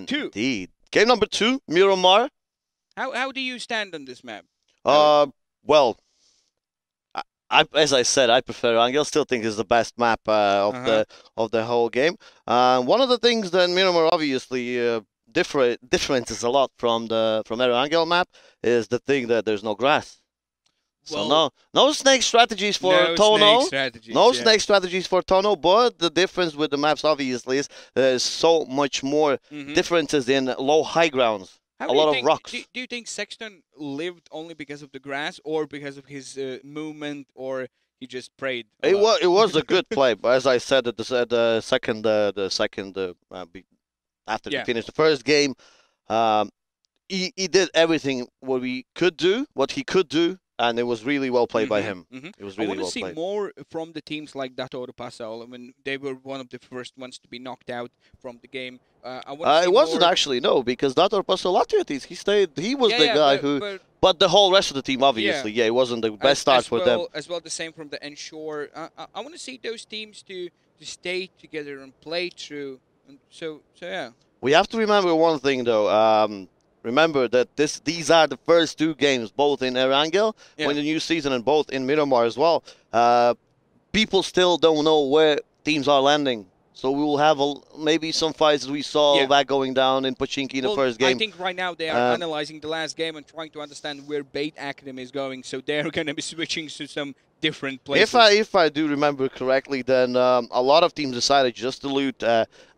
2. Indeed. Game number 2, Miramar. How do you stand on this map? Well, as I said, I prefer Angel. Still think it's the best map of the whole game. One of the things that Miramar obviously differentiates a lot from Erangel map is the thing that there's no grass. So no snake strategies for Tono. Snake strategies for Tono, but the difference with the maps obviously is there's so much more differences in low-high grounds. A lot of rocks. Do you think Sexton lived only because of the grass, or because of his movement, or he just prayed? It was a good play, but as I said at the second after he finished the first game, he did everything what he could do. And it was really well played by him. It was really well played. I want to see more from the teams like Dator Passau. I mean, they were one of the first ones to be knocked out from the game. It wasn't actually, no, because Dator Passau Latviatis, he was the guy who... But the whole rest of the team, obviously, it wasn't the best start for them. As well, the same from the Ensure. I want to see those teams to stay together and play through. And so yeah. We have to remember one thing, though. Remember that these are the first 2 games, both in Erangel, when the new season, and both in Miramar as well. People still don't know where teams are landing. So we will have maybe some fights we saw back going down in Pochinki in the first game. I think right now they are analyzing the last game and trying to understand where Bait Academy is going. So they're going to be switching to some different places. If I do remember correctly, then a lot of teams decided just to loot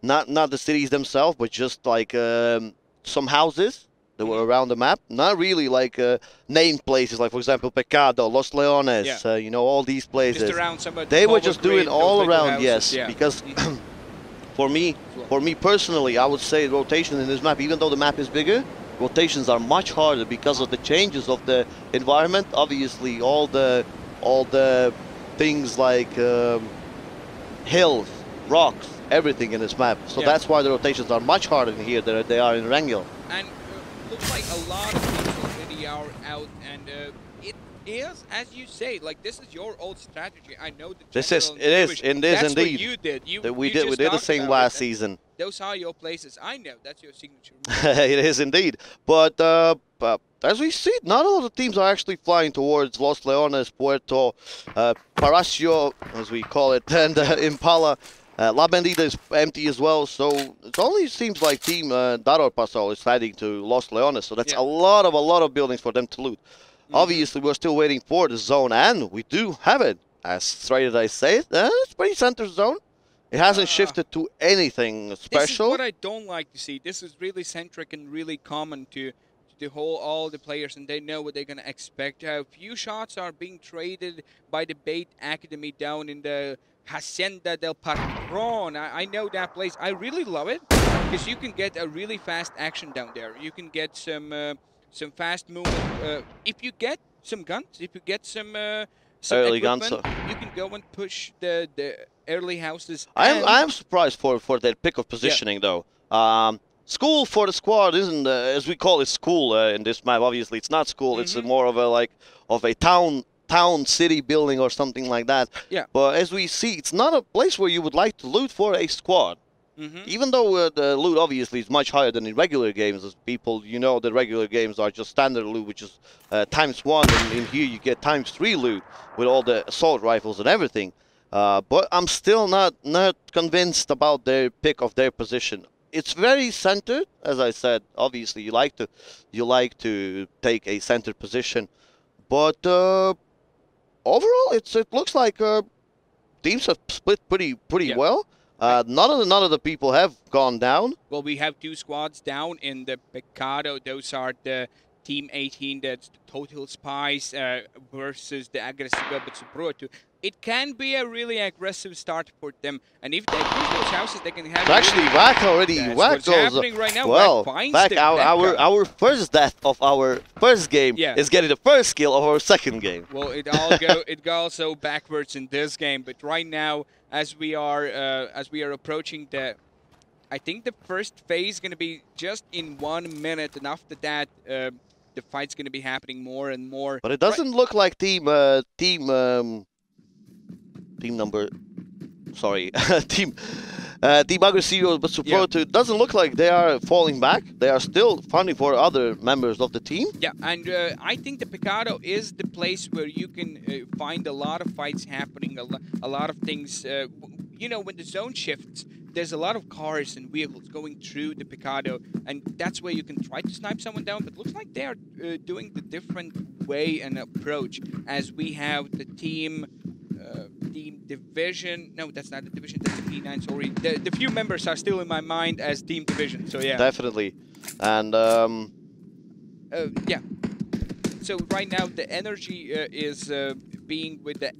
not the cities themselves, but just like some houses that were around the map, not really like named places, like for example Pecado, Los Leones, you know, all these places. Just around some they were just doing all around, because for me personally, I would say rotation in this map, even though the map is bigger, rotations are much harder because of the changes of the environment. Obviously, all the things like hills, rocks, everything in this map. So that's why the rotations are much harder in here than they are in Rangel. And looks like a lot of people already are out, and it is, as you say, like this is your old strategy. I know that it is indeed. What you did. We did the same last season. Those are your places. I know that's your signature. It is indeed. But as we see, not all of the teams are actually flying towards Los Leones, Puerto Paracio, as we call it, and Impala. La Bendita is empty as well, so it only seems like Team Dator Passau is heading to Los Leones, so that's a lot of buildings for them to loot. Obviously, we're still waiting for the zone, and we do have it. As straight as I say it, it's pretty center zone. It hasn't shifted to anything special. This is what I don't like to see. This is really centric and really common to all the players, and they know what they're going to expect. A few shots are being traded by the Bait Academy down in the Hacienda del Patron. I know that place. I really love it because you can get a really fast action down there. You can get some fast movement. If you get some guns, if you get some early guns, you can go and push the early houses. I'm surprised for their pick of positioning though. School for the squad isn't as we call it school in this map. Obviously, it's not school. It's more of a town city building or something like that. But as we see, it's not a place where you would like to loot for a squad. Even though the loot obviously is much higher than in regular games, as people, you know, the regular games are just standard loot, which is ×1, and in here you get ×3 loot with all the assault rifles and everything. But I'm still not convinced about their pick of their position. It's very centered, as I said. Obviously, you like to take a centered position, but overall, it looks like teams have split pretty well. None of the people have gone down. Well, we have 2 squads down in the Pecado. Those are the Team 18, that's the Total Spies versus the Aggressive Bruto. It can be a really aggressive start for them, and if they push those houses, they can have. Actually, Wack already. Wack goes. Right now. Well, Wack, our first death of our first game is getting the first kill of our second game. Well, it goes so backwards in this game, but right now, as we are approaching I think the first phase is going to be just in 1 minute, and after that, the fight's going to be happening more and more. But it doesn't look like team Team Aggressivo, but support it doesn't look like they are falling back. They are still funding for other members of the team. Yeah, and I think the Picado is the place where you can find a lot of fights happening, a lot of things. You know, when the zone shifts, there's a lot of cars and vehicles going through the Picado, and that's where you can try to snipe someone down. But looks like they are doing the different way and approach, as we have the team division. No, that's not the division, that's the P9, sorry. The few members are still in my mind as team division, so yeah. Definitely. And yeah. So right now the energy is being with the...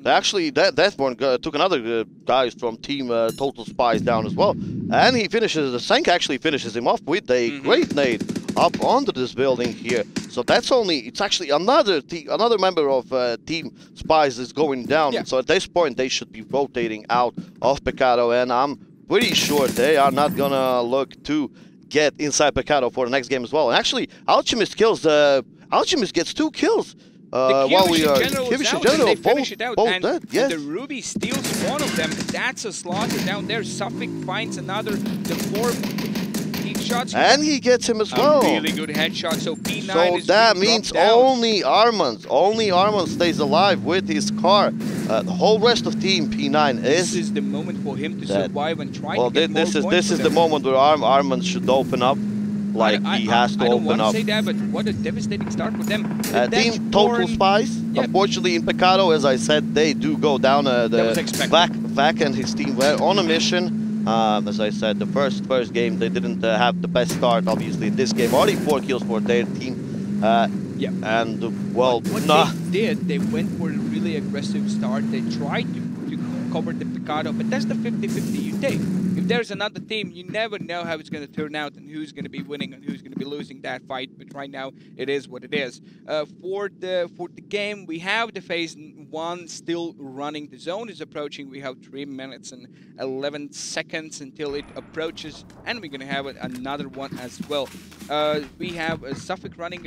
Actually, Deathborn took another guys from Team Total Spies down as well. And he finishes, the Sank actually finishes him off with a great nade up onto this building here. So that's only, it's actually another member of Team Spies is going down. Yeah. So at this point, they should be rotating out of Picado. And I'm pretty sure they are not gonna look to get inside Picado for the next game as well. And actually, Alchemist kills, Alchemist gets 2 kills. While we are Kivish and General both dead, yes. And the Ruby steals one of them. That's a slaughter down there. Suffolk finds another. The 4 shots. And he gets him as well. A really good headshot. So P9 so is that means only Armand stays alive with his car. The whole rest of Team P9 This is the moment for him to survive and try to get more points. This is the moment where Armand should open up. Like he has to open up. I don't want to say that, but what a devastating start for them. Team Total Spies, unfortunately in Picado, as I said, they do go down. Vac and his team were on a mission. As I said, the first game, they didn't have the best start, obviously, in this game. Only 4 kills for their team. And, well, what they did, they went for a really aggressive start. They tried to cover the Picado, but that's the 50-50 you take. If there's another team, you never know how it's going to turn out and who's going to be winning and who's going to be losing that fight. But right now, it is what it is. For the game, we have the phase 1 still running. The zone is approaching. We have 3 minutes and 11 seconds until it approaches, and we're going to have another one as well. We have Suffolk running.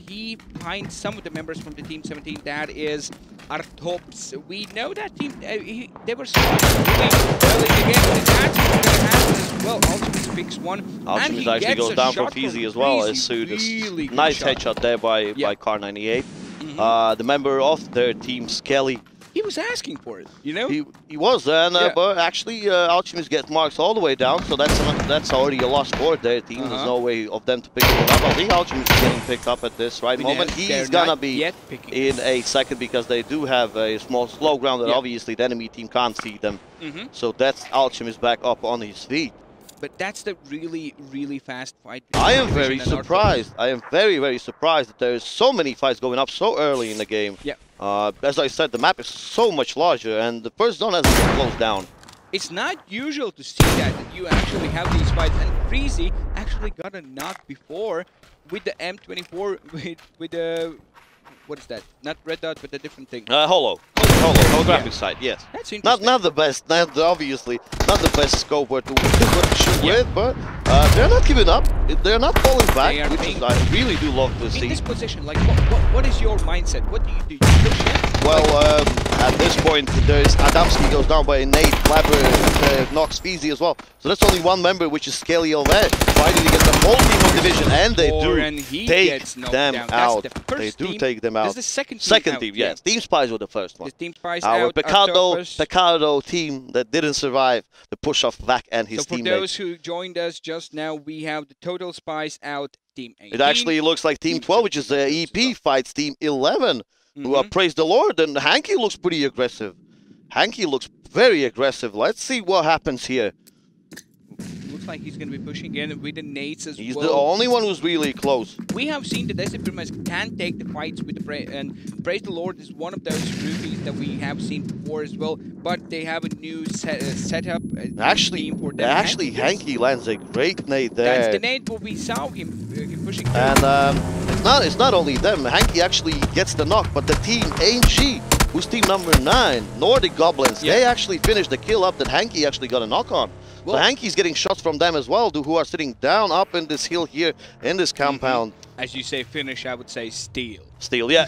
He finds some of the members from the Team 17. That is Artops. We know that team. They were starting really early in the game, but that's what's going to happen as well. Alchemist picks one. Alchemist actually goes down for Feezy as well. As soon as really nice headshot there by Car98. The member of their team, Skelly. He was asking for it, you know? He was, and but actually Alchemist gets marks all the way down, so that's already a loss for their team. There's no way of them to pick it up. I think Alchemist is getting picked up at this moment. He's gonna be in a second because they do have a small slow ground that obviously the enemy team can't see them. So that's Alchemist back up on his feet. But that's the really, really fast fight. I am very surprised. I am very, very surprised that there's so many fights going up so early in the game. Yeah. As I said, the map is so much larger, and the first zone hasn't been closed down. It's not usual to see that you actually have these fights, and Freezy actually got a knock before with the M24 with the what is that? Not red dot, but a different thing. Holographic sight. Yes. That's interesting. Not the best. Obviously not the best scope to shoot with, but they're not giving up. They're not falling back, which is, I really do love to see. In this position, like what is your mindset? What do you do? You push in? Well, at this point, there's Adamski goes down by Nate. Flabber knocks Feezy as well. So that's only one member, which is Skelly Elvet, fighting against the whole team of division, and they do take them out. They do take them out. The second team, yes. Team Spies were the first one. The Team Spies Our out. Picado team that didn't survive the push of Vac and his teammates. For those who joined us just now, we have the Total Spies out. Team 18. It actually looks like Team 12, which is the EP, fights Team 11. Who praise the Lord, and Hanky looks pretty aggressive. Hanky looks very aggressive. Let's see what happens here. Looks like he's going to be pushing in with the nades as well. He's the only one who's really close. We have seen that Desi Primas can take the fights with the and Praise the Lord is one of those rubies that we have seen before as well. But they have a new setup. Actually, Hanky lands a great nade there. That's the nade where we saw him pushing. And it's not only them. Hanky actually gets the knock, but the team AG, who's team number 9, Nordic Goblins, they actually finished the kill up that Hanky actually got a knock on. So Hanky's getting shots from them as well, who are sitting down up in this hill here in this compound. As you say finish, I would say steal. Steal, yeah.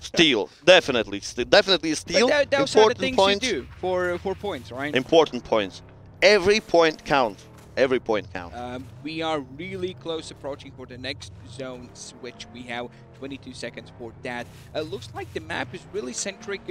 Steal, definitely. Definitely steal. But those are the things you do for points, right? Important points. every point counts. Every point counts. We are really close approaching for the next zone switch. We have 22 seconds for that. Looks like the map is really centric.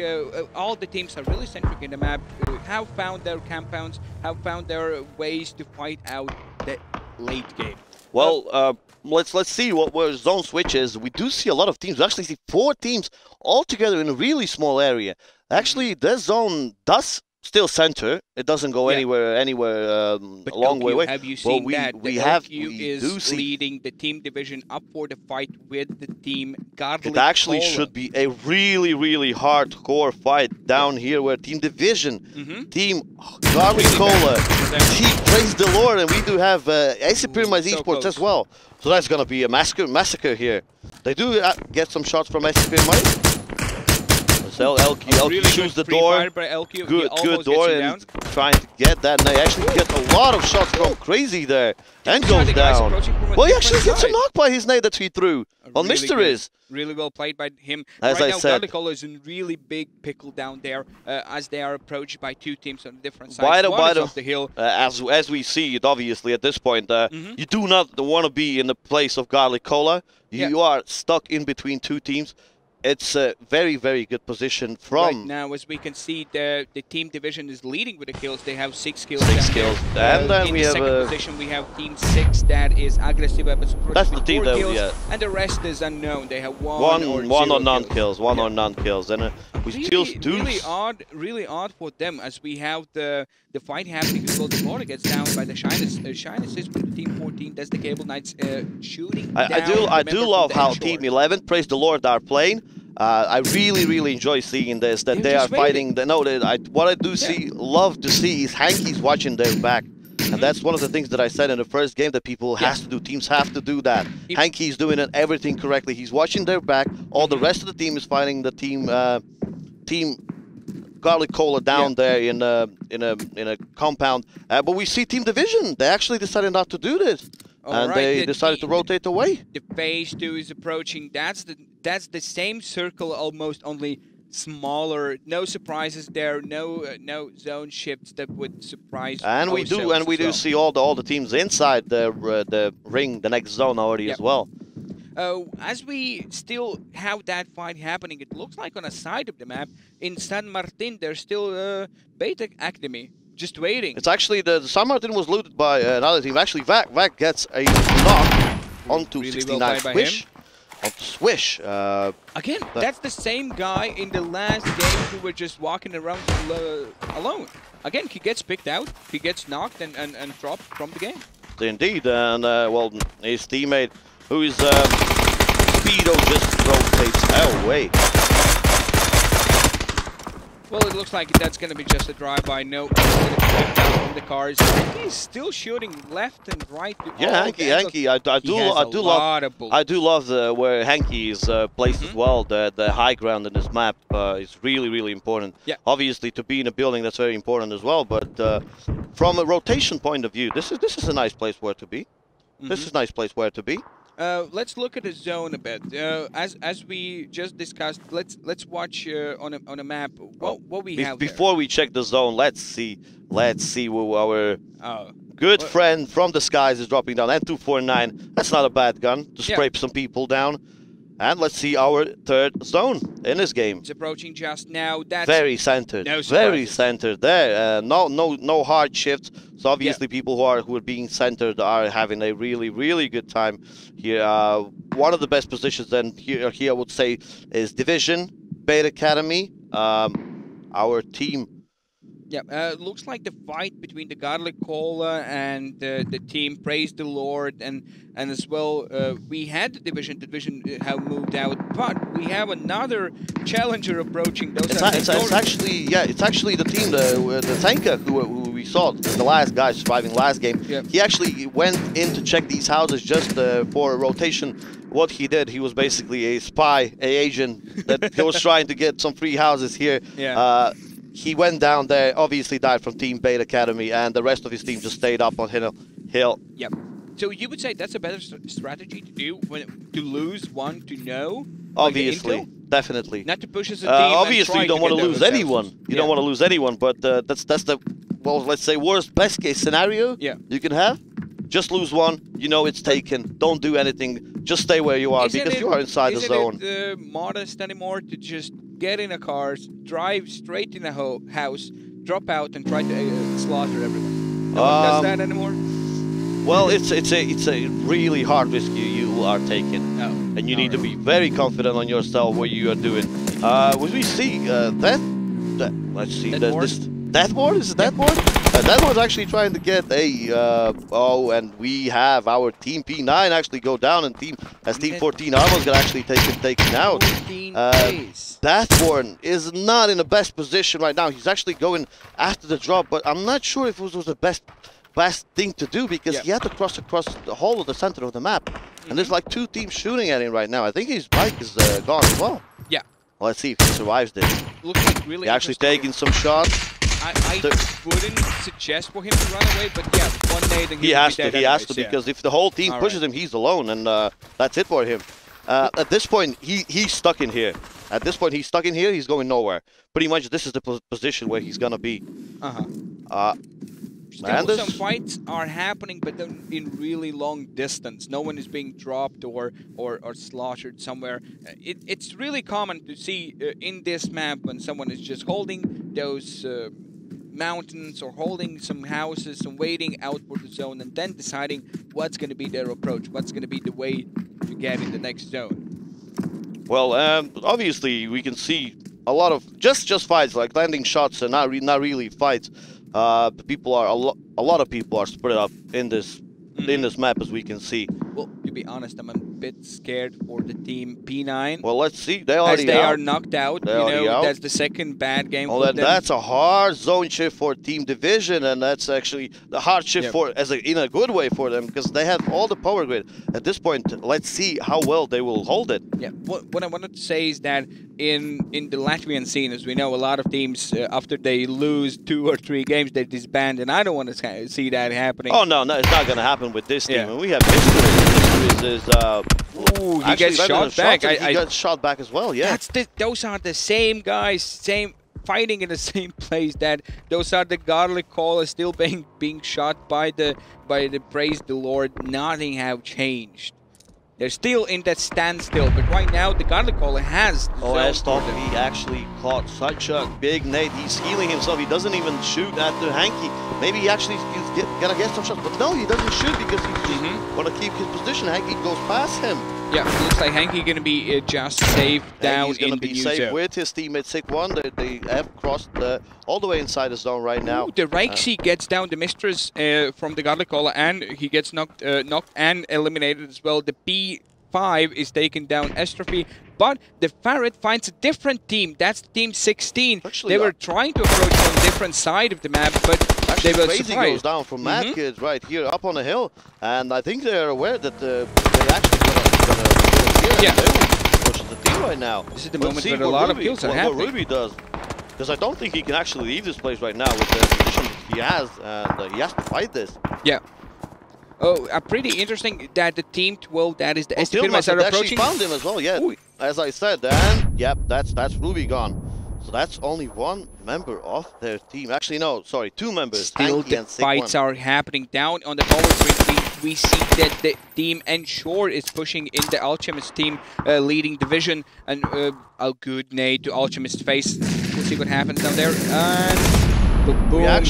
All the teams are really centric in the map. Have found their compounds, have found their ways to fight out the late game. Well, let's see where zone switch is. We do see a lot of teams. We actually see 4 teams all together in a really small area. Actually, this zone does still center. It doesn't go anywhere a long way away. Have you seen that? We is leading the team division up for the fight with the team Garlic It actually Cola. should be a really hardcore fight down here where Team Division, Team Garlic Cola, Team Praise the Lord, and we do have AC Pyramid eSports as well. So that's gonna be a massacre here. They do get some shots from AC Pyramid. LQ shoots the door. Good door, and trying to get that. And they actually get a lot of shots from Crazy there, and goes down. Well, he actually gets a knock by his nade that he threw on Mysteries. Really well played by him. As I said, Garlicola is in really big pickle down there as they are approached by 2 teams on different sides. One is off the hill. As we see it, obviously at this point, you do not want to be in the place of Garlicola. You are stuck in between 2 teams. It's a very good position from... Right now, as we can see, the team division is leading with the kills. They have 6 kills. And then in we the have second position, we have Team 6 that is aggressive. That's the team that and the rest is unknown. They have one or none kills. One or none kills. And we still do... Really odd for them, as we have the fight happening as well. The border gets down by the Shyness. Shyness is with Team 14. That's the Cable Knights shooting down. I do love how Team 11, Praise the Lord, are playing. I really enjoy seeing this, that they are fighting. What I do love to see is Hanky's watching their back. And that's one of the things that I said in the first game that people has to do. Teams have to do that. Hanky's doing everything correctly. He's watching their back. All the rest of the team is fighting the team Garlic Cola down there in a compound. But we see Team Division. They actually decided not to do this. And they decided to rotate away. The phase 2 is approaching. That's the same circle almost, only smaller. No surprises there. No zone shifts that would surprise. And we do see all the teams inside the ring, the next zone already as well. As we still have that fight happening, it looks like on a side of the map in San Martin there's still Beta Academy. Just waiting. It's actually the San Martin was looted by another team. Actually, Vac gets a knock onto 69 Swish. Onto Swish. Again, that's the same guy in the last game who were just walking around alone. Again, he gets picked out, he gets knocked and dropped from the game. Indeed, and well, his teammate, who is Speedo, just rotates away. Well, it looks like that's going to be just a drive-by. No, from the cars. He's still shooting left and right. Yeah, Hanky. I do love where Hanky is placed as well. The high ground in this map is really important. Yeah. Obviously, to be in a building, that's very important as well. But from a rotation point of view, this is a nice place where to be. This is a nice place where to be. Let's look at the zone a bit. As we just discussed, let's watch on a map what we have before we check the zone. Let's see who our good friend from the skies is dropping down. M249. That's not a bad gun to spray some people down. And let's see our third zone in this game. It's approaching just now. That's very centered. No very centered there. No hard shifts. So obviously people who are being centered are having a really good time here. One of the best positions then here I would say is Division, Beta Academy, our team. Yeah, looks like the fight between the Garlic Cola and the team Praise the Lord, and as well we had the division have moved out, but we have another challenger approaching. It's actually the team, the Tanka who we saw, the last guy surviving last game. He actually went in to check these houses just for a rotation. What he did, he was basically a spy, an agent that he was trying to get some free houses here. He went down there, obviously died from Team Beta Academy, and the rest of his team just stayed up on hill. Yep. So you would say that's a better strategy to do to lose one to know? Obviously, definitely. Not to push as a team. Obviously, you don't want to lose anyone. You don't want to lose anyone, but that's the well, let's say best case scenario you can have. Just lose one, you know it's taken. Don't do anything. Just stay where you are because you are inside the zone. Isn't it modest anymore to just get in a car, drive straight in a house, drop out, and try to slaughter everyone? No one does that anymore. Well, it's a really hard risk you are taking, and you need to be very confident on yourself what you are doing. We see let's see Deathboard. Is it Deathboard? Deathboard's actually trying to get a and we have our team P9 actually go down, and team 14 Armo's gonna actually take him taken out. Deathboard is not in the best position right now. He's actually going after the drop, but I'm not sure if it was the best thing to do because he had to cross across the whole of the center of the map, and there's like 2 teams shooting at him right now. I think his bike is gone as well. Yeah. Well, let's see if he survives this. Looks like really actually taking some shots. I wouldn't suggest for him to run away, but yeah, one nade and he has to because if the whole team pushes him, he's alone, and that's it for him. At this point, he's stuck in here. At this point, he's stuck in here. He's going nowhere. Pretty much, this is the position where he's gonna be. Still, some fights are happening, but then in really long distance. No one is being dropped or slaughtered somewhere. It's really common to see in this map when someone is just holding those mountains or holding some houses and waiting out for the zone and then deciding what's going to be their approach, what's going to be the way to get in the next zone. Well, obviously we can see a lot of just fights, like landing shots and not really fights. People are a lot of people are spread up in this map, as we can see. Well, to be honest, I'm a bit scared for the team P9. Well, let's see. They are knocked out. That's the second bad game. Oh, that's a hard zone shift for Team Division, and that's actually the hard shift in a good way for them because they have all the power grid. At this point, let's see how well they will hold it. Yeah. What I wanted to say is that in the Latvian scene, as we know, a lot of teams after they lose 2 or 3 games, they disband, and I don't want to see that happening. Oh no, it's not going to happen with this team. And we have Mystery. Ooh, he gets shot back. He got shot back as well. Yeah. Those are the same guys, fighting in the same place. Those are the garlic callers still being shot by the praise the Lord. Nothing have changed. They're still in that standstill, but right now the garlic caller has. Oh, he actually caught such a big nade. He's healing himself. He doesn't even shoot at the Hanky. Maybe he actually is gonna get some shots, but no, he doesn't shoot because he's just gonna keep his position. Hanky goes past him. Yeah, looks like Hanky gonna be just safe down he's gonna be safe with his teammate Sick1. They have crossed all the way inside the zone right now. Ooh, the Rixie gets down the Mistress from the Garlic Caller, and he gets knocked and eliminated as well. The P5 is taken down Estrophy, but the Ferret finds a different team. That's Team 16. Actually, they were trying to approach from a different side of the map, but they were Crazy surprised. Goes down from Mad Kids right here up on the hill, and I think they're aware that they're actually gonna push the team right now. This is the moment where a lot of kills are happening. What Ruby does, because I don't think he can actually leave this place right now with the position he has, and he has to fight this. Yeah. Oh, pretty interesting that the Team 12, that is the STP, are approaching. Found him as well, yeah. Ooh. As I said, and yep, that's Ruby gone. So that's only one member of their team. Actually, no, sorry, 2 members. Still, the fights are happening down on the power grid. We see that the team Ensure is pushing in the Alchemist team, leading division, and a good nade to Alchemist's face. We'll see what happens down there. And boom.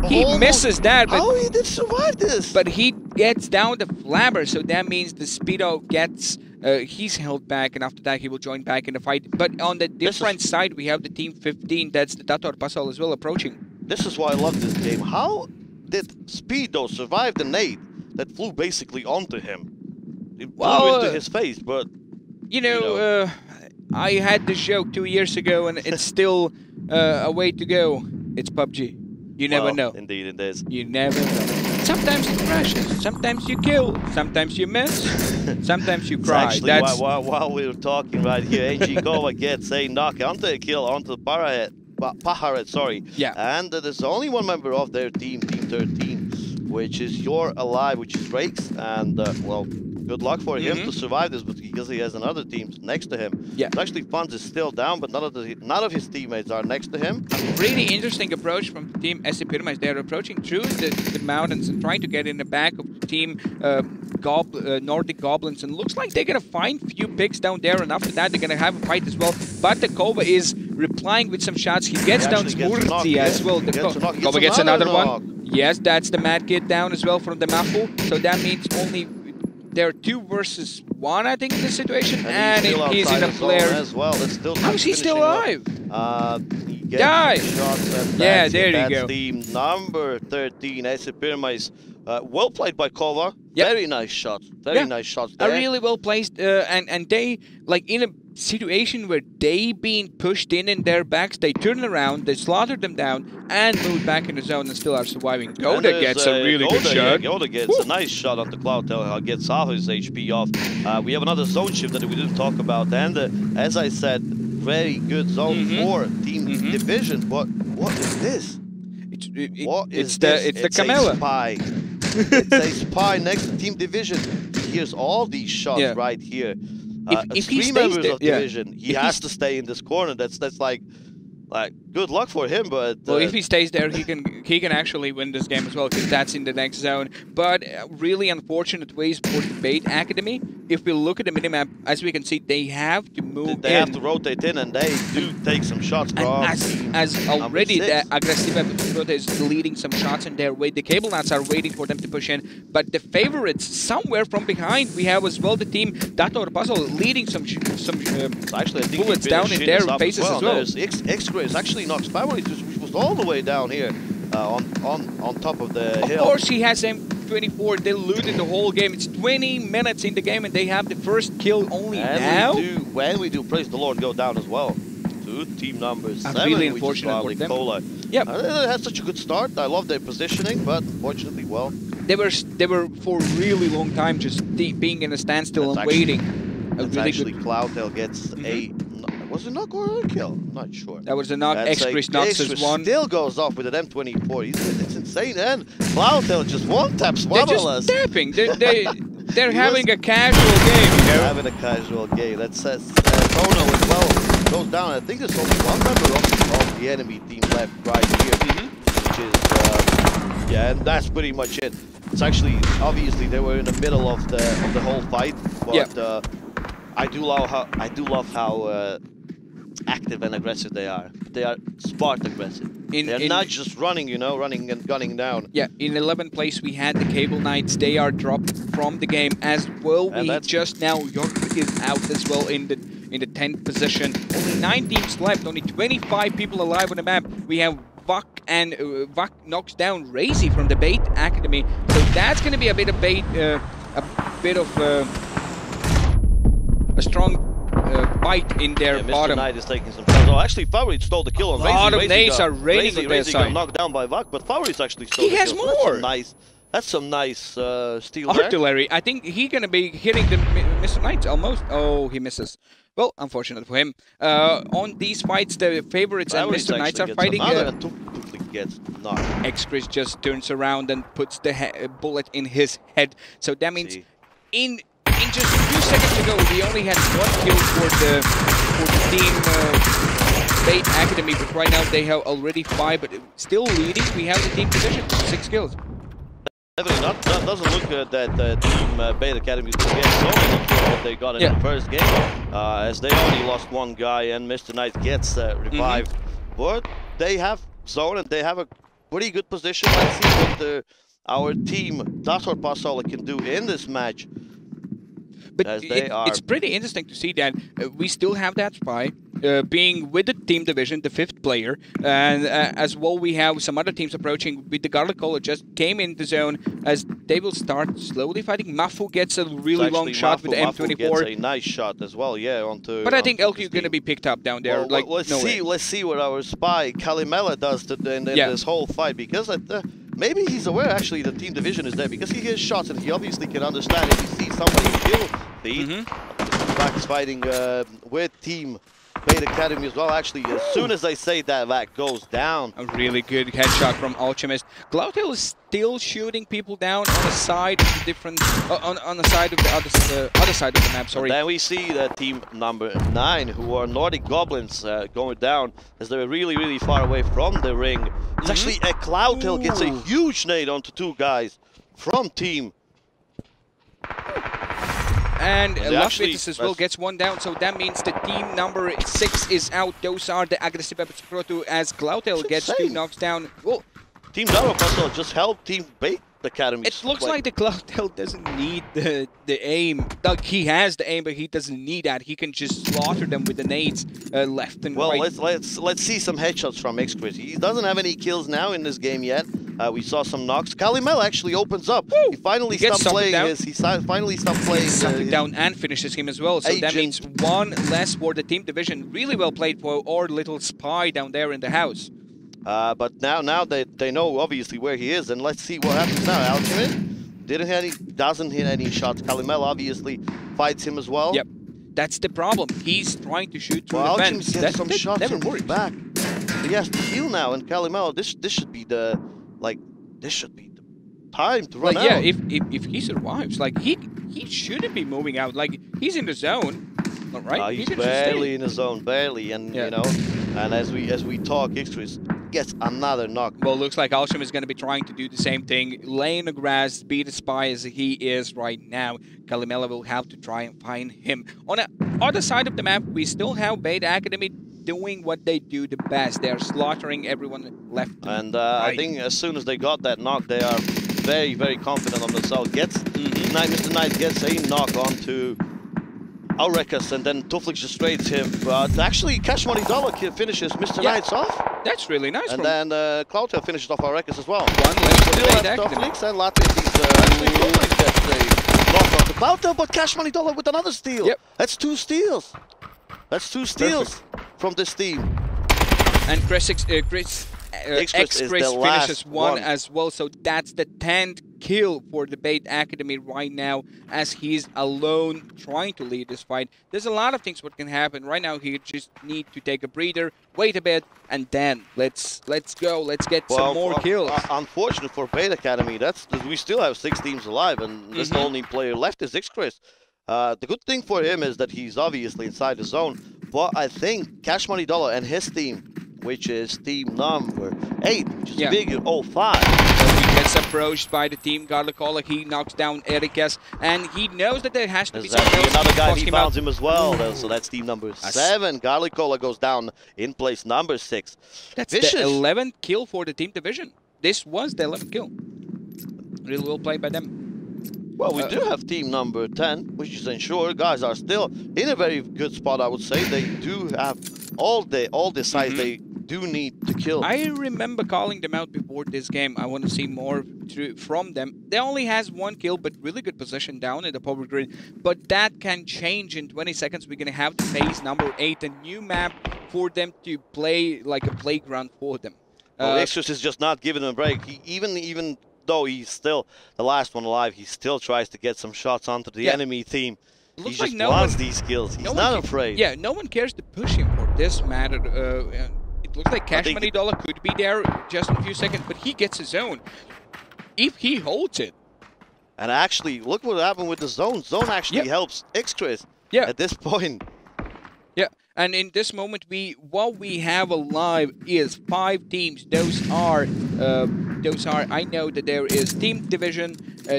He misses that. But how he did survive this? But he gets down the flabber, so that means the Speedo gets. He's held back, and after that he will join back in the fight. But on the different side, we have the Team 15, that's the Dator Puzzle as well, approaching. This is why I love this game. How did Speedo survive the nade that flew basically onto him? It blew into his face, but... You know, I had this joke 2 years ago, and it's still a way to go. It's PUBG. You never know. Indeed it is. You never know. Sometimes it crashes, sometimes you kill, sometimes you miss, sometimes you cry. Actually, while we were talking right here, AG Kova gets a knock onto a kill onto Paharet, sorry. Yeah. And there's only one member of their team, Team 13, which is You're Alive, which is Rakes. And, well, good luck for him to survive this, but he because he has another team next to him. Yeah. So actually, Funds is still down, but none of his teammates are next to him. Really interesting approach from the team SC Pyramids. They're approaching through the mountains and trying to get in the back of the team Nordic Goblins, and looks like they're gonna find few picks down there, and after that they're gonna have a fight as well. But the Kova is replying with some shots. He gets down Smurti as well. The Kova gets another one. Yes, that's the Mad Kid down as well from the Mafu. So that means only there are 2 versus 1, I think, in this situation, and he's in a flare as well. How is he still alive? He Die! Yeah, there you go. That's team number 13, SC Pyramids. Well played by Kova. Yep. Very nice shot. Very nice shots there. Are really well placed, and they, like, in a situation where they being pushed in their backs, they turn around, they slaughter them down, and move back in the zone and still are surviving. Goda gets a really good shot. Yeah, Goda gets a nice shot on the Cloudtail, gets half his HP off. We have another zone shift that we didn't talk about, and as I said, very good zone for Team Division. But what is this? It's the Camella. A spy. It's a spy next to Team Division. Here's all these shots right here. If he stays members there, of Division, he has to stay in this corner. That's like good luck for him, but well, if he stays there, he can actually win this game as well, because that's in the next zone. But really unfortunate ways for the Bait Academy. If we look at the minimap, as we can see, they have to move. They have to rotate in, and they do take some shots from as already the Aggressiva is leading some shots in their way. The Cable Nuts are waiting for them to push in, but the favorites somewhere from behind. We have as well the team Dator Puzzle leading some actually, I think bullets down in their faces as well. There's X-Grays actually knocks Favorites, which was all the way down here on top of the hill. Of course, he has M24. They looted the whole game. It's 20 minutes in the game, and they have the first kill only now. When we do praise the Lord go down as well to team number 7, really unfortunate for them. Cola. Yeah, they had such a good start. I love their positioning, but unfortunately, well, they were for a really long time just being in a standstill and waiting. Actually, Cloudtail gets a. Was it a knock or a kill? I'm not sure. That was a knock. X-Chris knocks as one. Still goes off with an M24. It's insane. And Cloudtail just one-taps Wabalas. They're just tapping. They're having a casual game, you know? Having a casual game. That says Tono as well goes down. I think there's only one member of the enemy team left right here. Which is, yeah, and that's pretty much it. It's actually, obviously, they were in the middle of the whole fight. But I do love how active and aggressive they are. They are smart aggressive. They're not just running, you know, running and gunning down. Yeah, in 11th place we had the Cable Knights. They are dropped from the game as well. We just now York is out as well in the 10th position. Only 9 teams left. Only 25 people alive on the map. We have Vuk, and Vuk knocks down Razy from the Bait Academy. So that's going to be a bit of bait, a strong bite in their bottom. Mr. Knight is taking some shots. Oh, actually, Favorite stole the kill on Razy. A lot of nades are raining on their side. side. Got knocked down by Vuk, but Favorite actually stole the kill. He has more! That's some nice steal artillery. There. I think he's going to be hitting the Mr. Knight almost. Oh, he misses. Well, unfortunate for him. On these fights, the favorites and Mr. Knights are fighting. X-Chris just turns around and puts the bullet in his head. So that means in just a few seconds ago, we only had 1 kill for the team Bait Academy, but right now they have already 5, but still leading. We have the team position, 6 kills. Definitely doesn't look that Team Bait Academy is going to get so many kills that they got in the first game, as they only lost 1 guy, and Mr. Knight gets revived. But they have zone and they have a pretty good position. Let's see what our team Dator Pasola can do in this match. But it's pretty interesting to see that we still have that spy being with the team division, the 5th player, and as well we have some other teams approaching with the Garlic Cola just came in the zone as they will start slowly fighting. Mafu gets a really long shot with the M24. Gets a nice shot as well, yeah. But I think LQ is going to be picked up down there. Well, let's see what our spy Kalimela does in this whole fight, because maybe he's aware actually the team division is there, because he hears shots and he obviously can understand if he sees somebody kill feed. Back is fighting with Team Bait Academy as well. Actually, as soon as I say that, that goes down. A really good headshot from Alchemist. Cloudtail is still shooting people down on the side of the different, on the side of the other side of the map. Sorry. And then we see the team number 9, who are Nordic Goblins, going down as they're really, really far away from the ring. It's actually a Cloudtail gets a huge nade onto 2 guys from team. And Lafvitis as well gets 1 down, so that means the team number 6 is out. Those are the aggressive BESL Pro 2 as Cloudtail gets 2 knocks down. Well, Team Darok just helped Team Bait Academy. It looks like the Cloudtail doesn't need the aim. Like, he has the aim, but he doesn't need that. He can just slaughter them with the nades left and right. Well, let's see some headshots from X-Chris. He doesn't have any kills now in this game yet. We saw some knocks. Kalimel actually opens up. He finally stopped playing his. He finally stopped playing something down and finishes him as well. So agent. That means 1 less for the team division. Really well played for our little spy down there in the house. But now they know obviously where he is, and let's see what happens now. Alchemist doesn't hit any shots. Kalimel obviously fights him as well. Yep, that's the problem. He's trying to shoot through the Alchemist fence. gets some shots never on works. his back. He has to heal now, and Kalimel, this should be the time to run out. Yeah, if he survives, like he shouldn't be moving out. Like, he's in the zone, right? He's barely in the zone, barely, and you know, and as we talk, X-Chris gets another knock. Well, looks like Alsham is going to be trying to do the same thing, lay in the grass, be the spy as he is right now. Kalimela will have to try and find him. On the other side of the map, we still have Bait Academy doing what they do the best. They're slaughtering everyone left and right. I think as soon as they got that knock, they are very, very confident on themselves. Mr. Knight gets a knock onto Aurekas, and then Tuflix just straights him. But actually, Cash Money Dollar finishes Mr. Knight's off. That's really nice. And then Cloudtail finishes off Aurekas as well. 1 left for Still Bait left Academy. Tuflix, and Latvia actually Tuflix gets a knock onto Cloudtail, but Cash Money Dollar with another steal. Yep. That's 2 steals. That's 2 steals from this team. And X-Chris finishes 1 as well, so that's the 10th kill for the Bait Academy right now, as he's alone trying to lead this fight. There's a lot of things what can happen right now. He just need to take a breather, wait a bit, and then let's go. Let's get some more kills. Unfortunate for Bait Academy, we still have 6 teams alive, and this the only player left is X-Chris. The good thing for him is that he's obviously inside the zone, but I think Cash Money Dollar and his team, which is team number 8, which is big 05. So he gets approached by the team Garlicola. He knocks down Erikas, and he knows that there has to be another guy. He found him as well. So that's team number 7. Garlicola goes down in place number 6. That's the 11th kill for the team division. This was the 11th kill. Really well played by them. Well, we do have team number 10, which is Ensure. Guys are still in a very good spot, I would say. They do have all the sides they do need to kill. I remember calling them out before this game. I want to see more from them. They only has 1 kill, but really good position down in the power grid. But that can change in 20 seconds. We're going to have to face number 8, a new map for them to play like a playground for them. X-Chris is just not giving them a break. He even though he's still the last one alive, he still tries to get some shots onto the enemy team. He just wants these kills. He's not afraid. Yeah, no one cares to push him for this matter. It looks like Cash Money Dollar could be there just in a few seconds, but he gets his own. If he holds it. And actually, look what happened with the zone. Zone actually helps X-Chris at this point. Yeah, and in this moment, what we have alive is 5 teams. Those are I know that there is team division,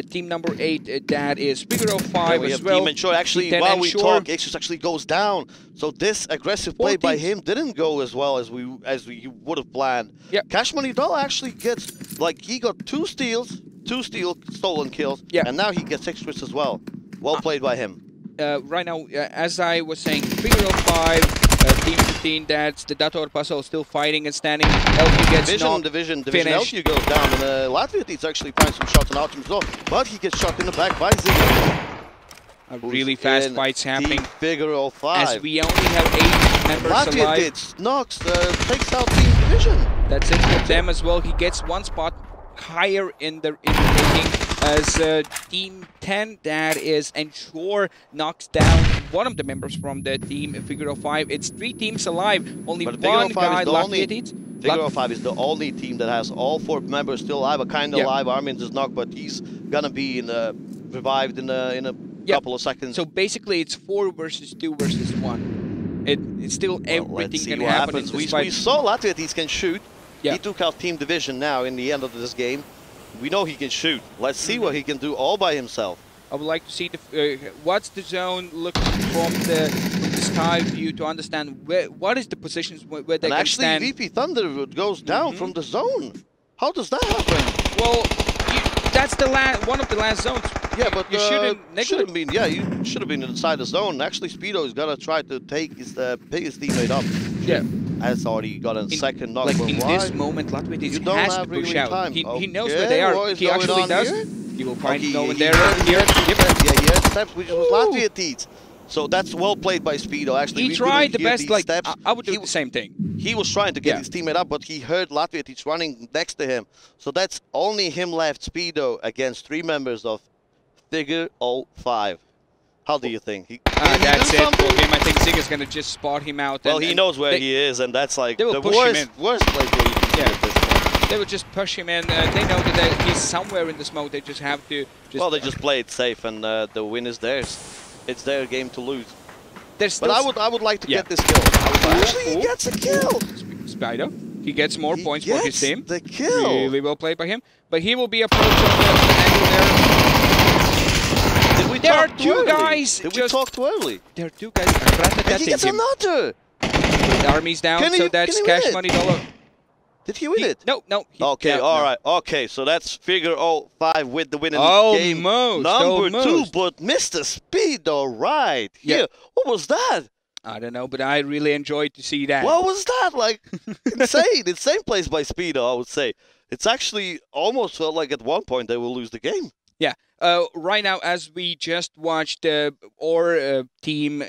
team number 8, that is Figure 05 as well. Team Ensure. Actually, while we talk, X-Chris actually goes down. So this aggressive play by him didn't go as well as we would have planned. Yeah. Cash Money Dollar actually gets, like, he got 2 steals, 2 stolen kills, and now he gets X-Chris as well. Well played by him. Right now, as I was saying, Figure 05, Team 15, that's the Dator Puzzle still fighting and standing. LQ gets Division LQ goes down, and Latvia needs to actually find some shots on Alchemist as well, but he gets shot in the back by Ziggy. A really fast fights happening. Figure 05. As we only have 8 members Latvia alive. gets knocks, takes out Team Division. That's it for them as well. He gets 1 spot higher in the ranking. as Team 10, that is Ensure, knocks down one of the members from the team Figure 5. It's 3 teams alive, only But one guy Latvia hits. Figure 5 is the only team that has all 4 members still alive. A kind of alive. Armin is knocked, but he's gonna be revived in a couple of seconds. So basically, it's 4 versus 2 versus 1. It's still everything can happen in this fight. We saw Latvia can shoot. Yeah. He took out Team Division now in the end of this game. We know he can shoot. Let's see what he can do all by himself. I would like to see what's the zone looking from the sky view to understand what is the positions where they can stand. Actually, VP Thunder goes down from the zone. How does that happen? Well, that's the one of the last zones. Yeah, but you shouldn't been. Yeah, you should have been inside the zone. Actually, Speedo is gonna try to take his biggest teammate up. Yeah. Has already got a second knock. Like in this moment, Latvia has to push out. He knows where they are. He actually does. Here? He will find no one there. Yeah, he had steps, which was Latvia teats. So that's well played by Speedo. Actually, he tried the best. Like I would do the same thing. He was trying to get his teammate up, but he heard Latvia teats running next to him. So that's only him left, Speedo, against 3 members of Figure 05. How do you think? That's it for him. I think Ziga's going to just spot him out. Well, he knows where he is, and that's like the worst place where you can get this point. They will just push him in. They know that he's somewhere in the smoke. They just have to... well, they just play it safe, and the win is theirs. It's their game to lose. But I would like to get this kill. Actually, he gets a kill. Spider. He gets more points for his team. The kill. Really well played by him. But he will be approached on the angle there. There are 2 guys. Did we talk too early? There are 2 guys. And he gets another. The army's down, so that's cash money dollar. Did he win it? No. Okay, all right. Okay, so that's Figure 05 with the win in the game. Number 2, but Mr. Speedo right here. What was that? I don't know, but I really enjoyed to see that. What was that? Like, insane. Insane plays by Speedo, I would say. It's actually almost felt like at one point they will lose the game. Yeah. Right now, as we just watched, our team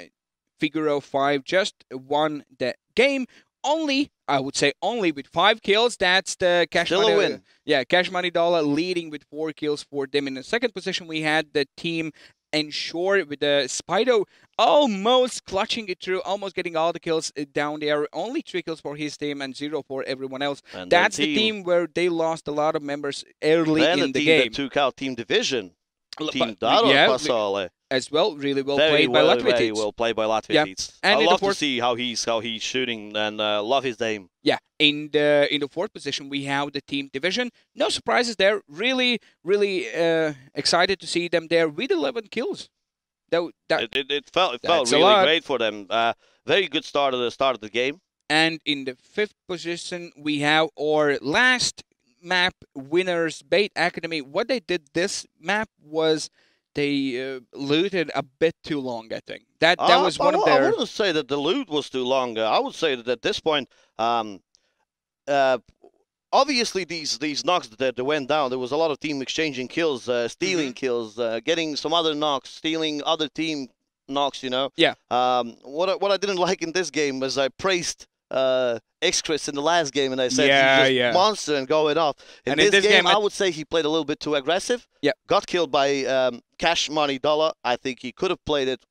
Figure 05 just won the game. I would say only with 5 kills. That's the cash money win. Yeah, cash money dollar leading with 4 kills for them. In the second position, we had the team Ensure with the Spido almost clutching it through, almost getting all the kills down there. Only 3 kills for his team and 0 for everyone else. And that's the team where they lost a lot of members early in the game. That took out Team Division. Team Kipsala. As well, really well played by Latvia. Very well played by Latvia. I love to see how he's shooting and love his aim. Yeah, in the 4th position we have the Team Division. No surprises there. Really excited to see them there with 11 kills. It felt really great for them. Very good start of the game. And in the 5th position we have our last map winners, Bait Academy. What they did this map was they looted a bit too long, I think. That was one of their... I wouldn't say that the loot was too long. I would say that at this point, obviously these knocks that went down, there was a lot of team exchanging kills, stealing kills, getting some other knocks, stealing other team knocks, you know? Yeah. What I didn't like in this game was I praised X-Chris in the last game, and I said he's just monster and going off. In this game, I would say he played a little bit too aggressive. Yeah. Got killed by Cash Money Dollar. I think he could have played it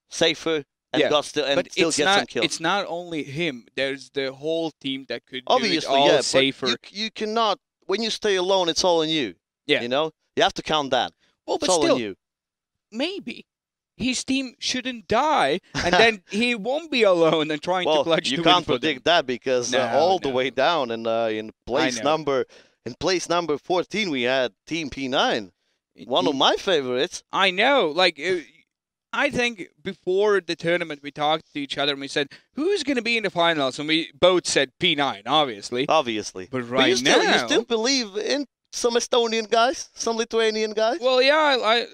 safer and still get some kills. It's not only him. There's the whole team that could obviously do it all safer. But you cannot, when you stay alone, it's all on you. Yeah. You know? You have to count that. Well, but it's all still, on you. Maybe his team shouldn't die, and then he won't be alone and trying to clutch the win. You can't predict that because the way down in place number 14 we had Team P9, one of my favorites. I know, like I think before the tournament we talked to each other and we said who's going to be in the finals, and we both said P9, obviously. But you still believe in some Estonian guys, some Lithuanian guys? Well, yeah,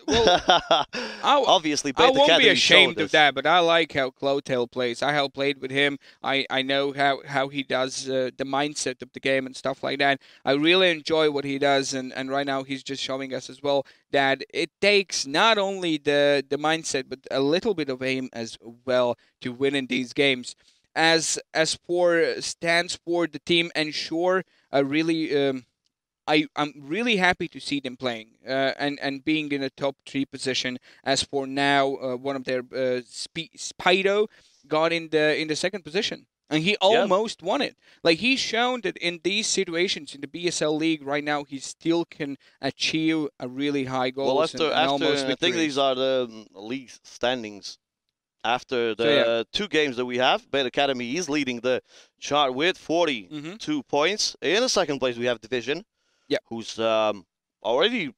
obviously, I won't be ashamed of that, but I like how Clotail plays. I have played with him. I know how he does the mindset of the game and stuff like that. I really enjoy what he does, and right now he's just showing us as well that it takes not only the mindset, but a little bit of aim as well to win in these games. As for stands for the team Ensure, really... I'm really happy to see them playing and being in a top 3 position. As for now, one of their Spido got in the second position. And he almost won it. Like, he's shown that in these situations in the BSL League right now, he still can achieve a really high goals. Well, and almost I think these are the league standings. After the 2 games that we have, Bait Academy is leading the chart with 42 points. In the second place, we have Division, who's already,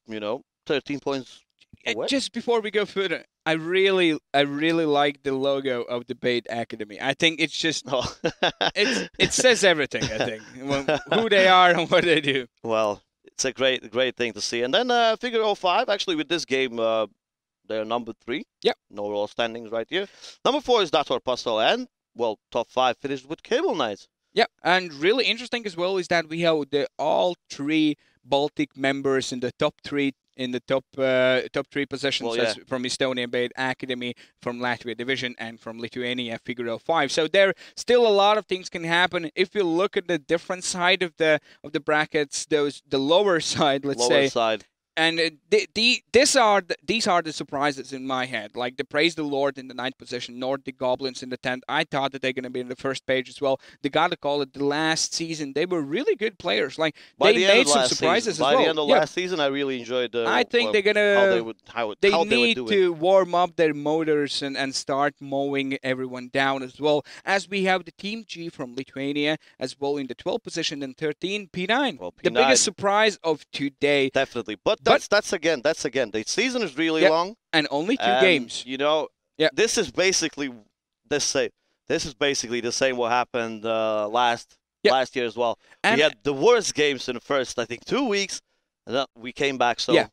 13 points away. Just before we go further, I really like the logo of the Bait Academy. I think it's just it says everything. I think who they are and what they do. Well, it's a great thing to see. And then Figure 05, actually with this game, they're number 3. Yep. No overall standings right here. Number 4 is Dator Pastel, and well, top 5 finished with Cable Knights. Yeah, and really interesting as well is that we have all 3 Baltic members in the top 3. In the top 3 positions from Estonian Bait Academy, from Latvia Division, and from Lithuania Figure 05. So there still a lot of things can happen. If you look at the different side of the brackets, the lower side, let's say. Lower side. And these are the surprises in my head. Like the Praise the Lord in the 9th position, Nordic Goblins in the 10th. I thought that they're going to be in the first page as well. They got to call it the last season. They were really good players. Like they made some surprises as well. By the end of last season, I really enjoyed. I think they're gonna. They need to warm up their motors and start mowing everyone down as well. As we have the Team G from Lithuania as well in the 12th position and 13 P9. Well, P9. The biggest surprise of today. Definitely, but that's again. The season is really long, and only 2 games. This is basically the same. This is basically the same what happened last year as well. And we had the worst games in the first, I think, 2 weeks, and then we came back. So I'm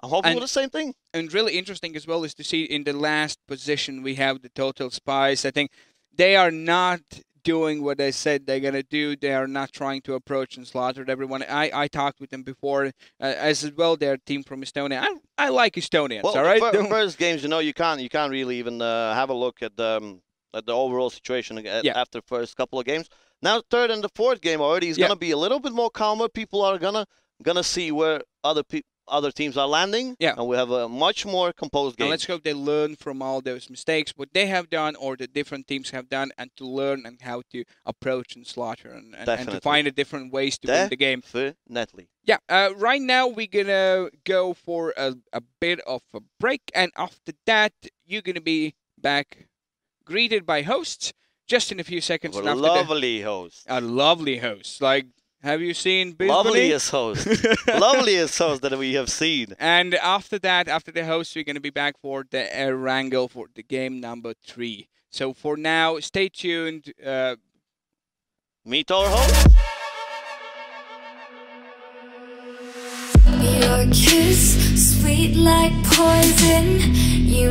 hoping for the same thing. And really interesting as well is to see in the last position we have the Total Spies. I think they are not doing what they said they're going to do. They are not trying to approach and slaughter everyone. I talked with them before as well. They're a team from Estonia. I like Estonians, all right? The first games, you can't really even have a look at the overall situation after the first couple of games. Now, third and the fourth game already is going to be a little bit more calmer. People are gonna see where other teams are landing, and we have a much more composed game. And let's hope they learn from all those mistakes, what they have done or the different teams have done, and to learn and how to approach and slaughter and to find a different ways to win the game. Definitely. Yeah, right now we're going to go for a bit of a break, and after that, you're going to be back greeted by hosts just in a few seconds. A lovely host. A lovely host. Like, have you seen Bisbee? Loveliest host. Loveliest host that we have seen. And after that, after the host, we're going to be back for the wrangle for the game number 3. So for now, stay tuned. Meet our host. Your kiss, sweet like poison. You